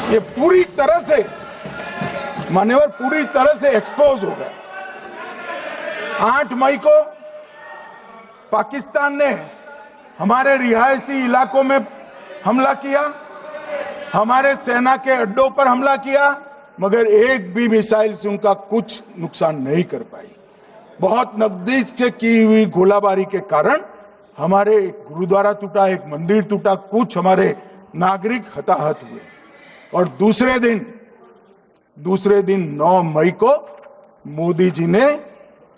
ये पूरी तरह से मान्यवर पूरी तरह से एक्सपोज हो गया। 8 मई को पाकिस्तान ने हमारे रिहायशी इलाकों में हमला किया, हमारे सेना के अड्डों पर हमला किया, मगर एक भी मिसाइल से उनका कुछ नुकसान नहीं कर पाई। बहुत नजदीक से की हुई गोलाबारी के कारण हमारे एक गुरुद्वारा टूटा, एक मंदिर टूटा, कुछ हमारे नागरिक हताहत हुए। और दूसरे दिन 9 मई को मोदी जी ने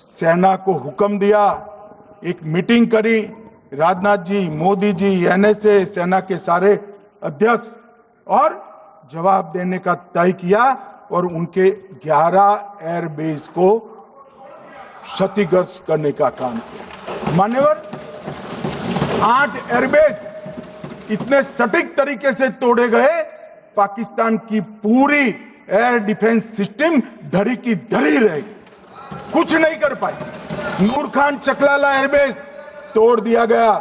सेना को हुक्म दिया, एक मीटिंग करी, राजनाथ जी, मोदी जी, एनएसए, सेना के सारे अध्यक्ष, और जवाब देने का तय किया और उनके 11 एयरबेस को क्षतिग्रस्त करने का काम किया। मान्यवर 8 एयरबेस इतने सटीक तरीके से तोड़े गए, पाकिस्तान की पूरी एयर डिफेंस सिस्टम धरी की धरी रहेगी, कुछ नहीं कर पाई। नूर खान चकलाला एयरबेस तोड़ दिया गया,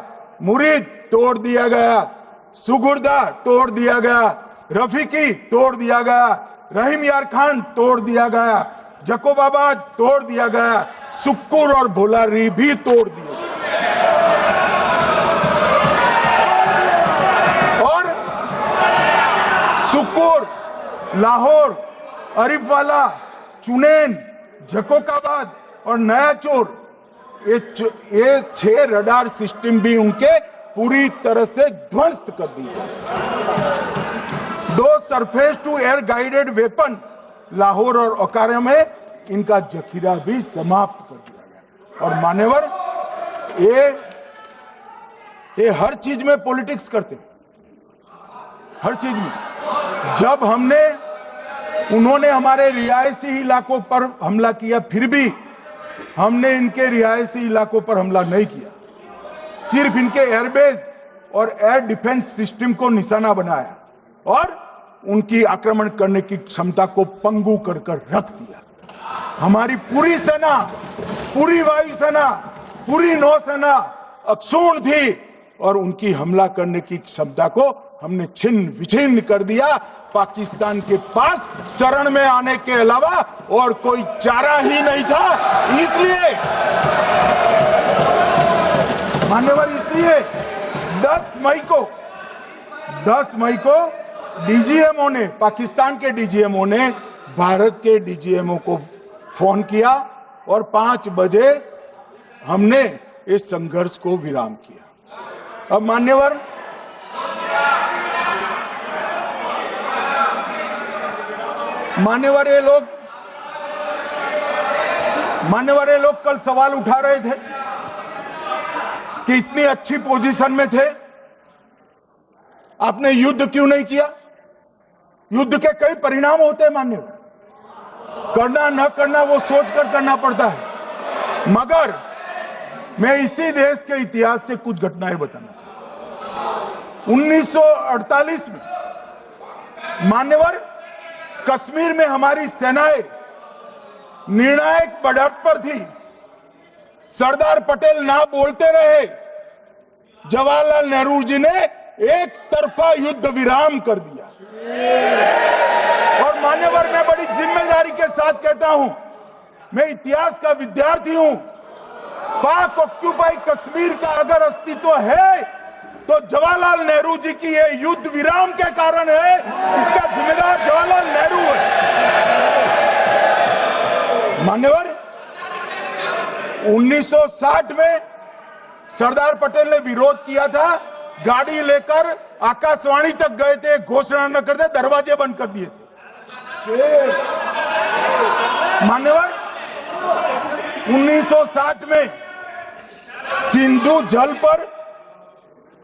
मुरीद तोड़ दिया गया, सुगुर्दा तोड़ दिया गया, रफीकी तोड़ दिया गया, रहीम यार खान तोड़ दिया गया, जकोबाबाद तोड़ दिया गया, सुक्कुर और भोलारी भी तोड़ दिया और सुक्कुर, लाहौर, अरिफवाला, चुनेन, जकोकाबाद और नया चोर, ये 6 रडार सिस्टम भी उनके पूरी तरह से ध्वस्त कर दिए। 2 surface to air guided weapon Lahore और ओकारा में इनका जखीरा भी समाप्त कर दिया गया। और मान्यवर ये हर चीज में पॉलिटिक्स करते हैं, हर चीज में। जब उन्होंने हमारे रिहायशी इलाकों पर हमला किया, फिर भी हमने इनके रिहायशी इलाकों पर हमला नहीं किया, सिर्फ इनके एयरबेस और एयर डिफेंस सिस्टम को निशाना बनाया और उनकी आक्रमण करने की क्षमता को पंगु कर रख दिया। हमारी पूरी सेना, पूरी वायुसेना, पूरी नौसेना अक्षुण्ण थी और उनकी हमला करने की क्षमता को हमने छिन्न विछिन्न कर दिया। पाकिस्तान के पास शरण में आने के अलावा और कोई चारा ही नहीं था। इसलिए मान्यवर 10 मई को डीजीएमओ ने, पाकिस्तान के डीजीएमओ ने भारत के डीजीएमओ को फोन किया और 5 बजे हमने इस संघर्ष को विराम किया। अब मान्यवर ये लोग कल सवाल उठा रहे थे कि इतनी अच्छी पोजीशन में थे, आपने युद्ध क्यों नहीं किया? युद्ध के कई परिणाम होते हैं मान्यवर, करना न करना वो सोचकर करना पड़ता है। मगर मैं इसी देश के इतिहास से कुछ घटनाएं बताना चाहता हूं। 1948 में मान्यवर कश्मीर में हमारी सेनाएं निर्णायक बढ़त पर थी। सरदार पटेल ना बोलते रहे, जवाहरलाल नेहरू जी ने एक तरफा युद्ध विराम कर दिया। और मान्यवर मैं बड़ी जिम्मेदारी के साथ कहता हूं, मैं इतिहास का विद्यार्थी हूं, पाक ऑक्यूपाई कश्मीर का अगर अस्तित्व है तो जवाहरलाल नेहरू जी की ये युद्ध विराम के कारण है। इसका जिम्मेदार जवाहरलाल नेहरू है। मान्यवर 1960 में सरदार पटेल ने विरोध किया था, गाड़ी लेकर आकाशवाणी तक गए थे, घोषणा न करते दरवाजे बंद कर दिए थे। मान्यवर 1960 में सिंधु जल पर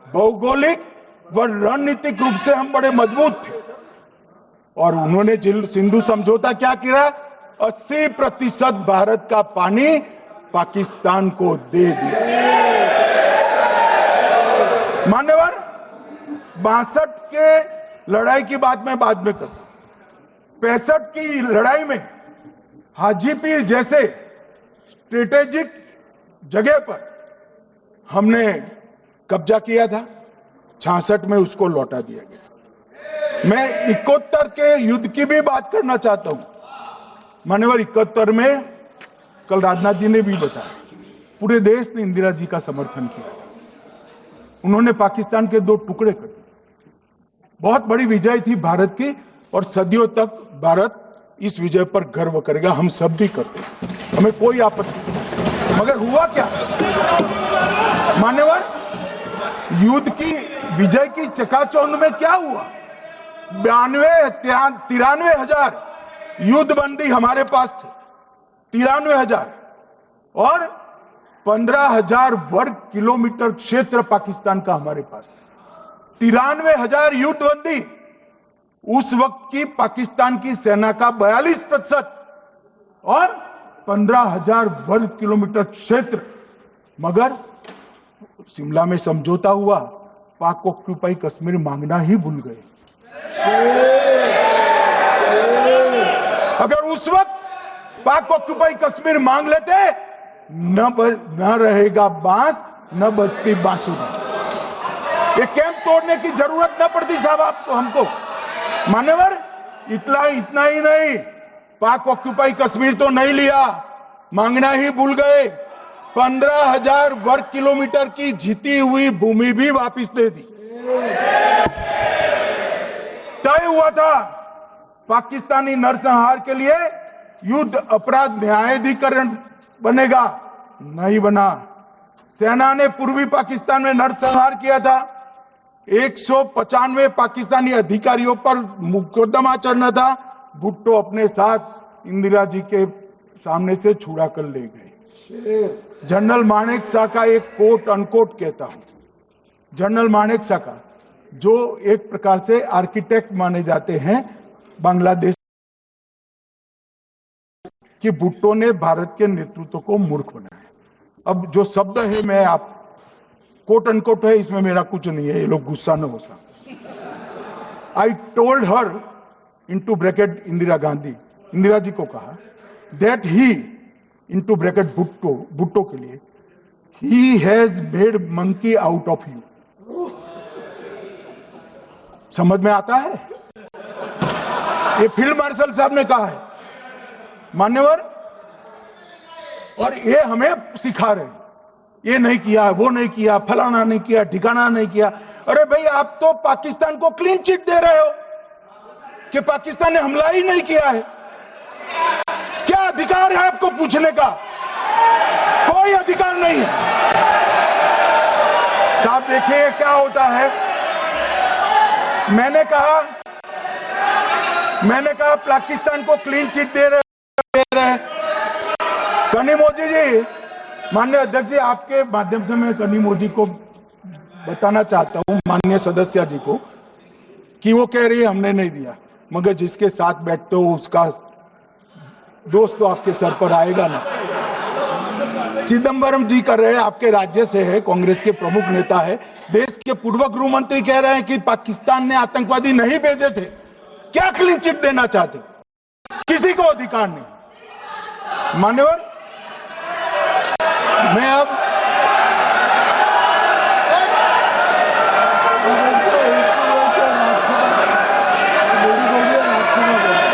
भौगोलिक व रणनीतिक रूप से हम बड़े मजबूत थे और उन्होंने सिंधु समझौता क्या किया? 80% भारत का पानी पाकिस्तान को दे दिया। मान्यवर 62 के लड़ाई की बात मैं बाद में करता हूं। 65 की लड़ाई में हाजीपीर जैसे स्ट्रेटेजिक जगह पर हमने कब्जा किया था, 66 में उसको लौटा दिया गया। मैं 71 के युद्ध की भी बात करना चाहता हूं। मान्यवर 71 में कल राजनाथ जी ने भी बताया, पूरे देश ने इंदिरा जी का समर्थन किया। उन्होंने पाकिस्तान के 2 टुकड़े कर दिए। बहुत बड़ी विजय थी भारत की, और सदियों तक भारत इस विजय पर गर्व करेगा। हम सब भी करते हैं, हमें कोई आपत्ति नहीं। मगर हुआ क्या मान्यवर, युद्ध की विजय की चकाचौंध में क्या हुआ? 93 हजार युद्ध बंदी हमारे पास थे, 93 हजार, और 15,000 वर्ग किलोमीटर क्षेत्र पाकिस्तान का हमारे पास था। 93 हजार युद्ध बंदी, उस वक्त की पाकिस्तान की सेना का 42%, और 15,000 वर्ग किलोमीटर क्षेत्र। मगर शिमला में समझौता हुआ, पाक ऑक्यूपाई कश्मीर मांगना ही भूल गए। अगर उस वक्त पाक ऑक्यूपाई कश्मीर मांग लेते, न रहेगा बांस, न बजती बांसुरी। ये कैंप तोड़ने की जरूरत न पड़ती साहब आपको, हमको। मान्यवर इतना ही नहीं, पाक ऑक्यूपाई कश्मीर तो नहीं लिया, मांगना ही भूल गए। 15,000 वर्ग किलोमीटर की जीती हुई भूमि भी वापस दे दी। तय हुआ था पाकिस्तानी नरसंहार के लिए युद्ध अपराध न्यायाधिकरण बनेगा, नहीं बना। सेना ने पूर्वी पाकिस्तान में नरसंहार किया था। 195 पाकिस्तानी अधिकारियों पर मुकदमा चढ़ना था। भुट्टो अपने साथ इंदिरा जी के सामने से छुड़ा कर ले गए। जनरल मानेक शॉ का एक कोट अनकोट कहता हूं, जनरल मानेक शॉ का, जो एक प्रकार से आर्किटेक्ट माने जाते हैं बांग्लादेश, कि भुट्टो ने भारत के नेतृत्व को मूर्ख बनाया। अब जो शब्द है, मैं आप कोट अनकोट है, इसमें मेरा कुछ नहीं है, ये लोग गुस्सा न हो सकते। I told her into bracket Indira Gandhi, Indira ji को कहा, that he into bracket Bhutto के लिए, he has made monkey out of you. समझ में आता है? ये फील्ड मार्शल साहब ने कहा है मान्यवर, और ये हमें सिखा रहे हैं, ये नहीं किया, वो नहीं किया, फलाना नहीं किया, ठिकाना नहीं किया। अरे भाई, आप तो पाकिस्तान को क्लीन चिट दे रहे हो कि पाकिस्तान ने हमला ही नहीं किया है। क्या अधिकार है आपको पूछने का? कोई अधिकार नहीं है साहब। देखिए क्या होता है, मैंने कहा पाकिस्तान को क्लीन चिट दे रहे हैं। कनिमोझी जी, माननीय अध्यक्ष जी, आपके माध्यम से मैं कनिमोझी को बताना चाहता हूं, माननीय सदस्य जी को, कि वो कह रही है हमने नहीं दिया, मगर जिसके साथ बैठते हो उसका दोस्त तो आपके सर पर आएगा ना। चिदंबरम जी कर रहे हैं, आपके राज्य से है, कांग्रेस के प्रमुख नेता है। देश के पूर्व गृह मंत्री कह रहे हैं कि पाकिस्तान ने आतंकवादी नहीं भेजे थे। क्या क्लीन चिट देना चाहते? किसी को अधिकार नहीं। मान्यवर, मैं अब